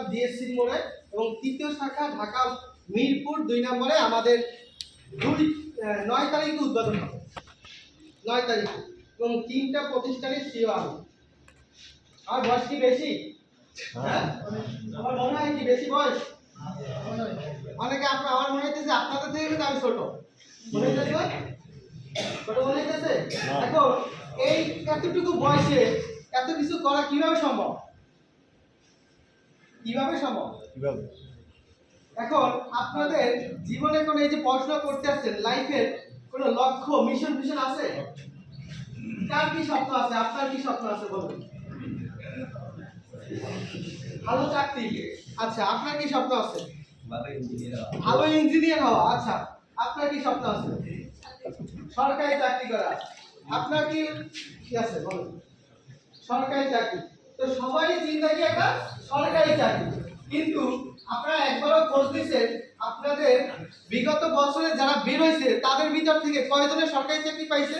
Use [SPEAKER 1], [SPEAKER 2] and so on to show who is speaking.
[SPEAKER 1] Chittagong DSC মোড়ে এবং তৃতীয় শাখা ঢাকা মিরপুর 2 নম্বরে আমাদের 9 তারিখে উদ্বোধন হবে। 9 তারিখে এবং 3টা প্রতিষ্ঠানের সিও আমি। আর বয়স কি বেশি? হ্যাঁ, আমার মনে হয় কি বেশি বয়স? অনেকে আমার মনে হইতেছে আপনাদের থেকে কিন্তু আমি ছোট মনে হইতেছে। ছোট মনে হইতেছে? এখন এই এতটুকু বয়সে এত কিছু করা কিভাবে সম্ভব? কিভাবে সম্ভব? এখন আপনাদের জীবনে কোন এই যে পড়াশোনা করতে আসছেন, লাইফের কোন লক্ষ্য মিশন আছে? কার কি স্বপ্ন আছে? আপনার কি স্বপ্ন আছে বলুন? ভালো চাকরি। আচ্ছা, আপনার কি স্বপ্ন আছে? ভালো ইঞ্জিনিয়ার হওয়া। আচ্ছা, আপনার কি স্বপ্ন আছে? সরকারি চাকরি করা। আপনার কি আছে বলুন? সরকারি চাকরি। তো সবারই চিন্তা কি একটা সরকারি চাকরি, কিন্তু আপনারা একবারও খোঁজ দিচ্ছেন আপনাদের বিগত বছরে যারা বের হয়েছে তাদের ভিতর থেকে কয়জনের সরকারি চাকরি পাইছে?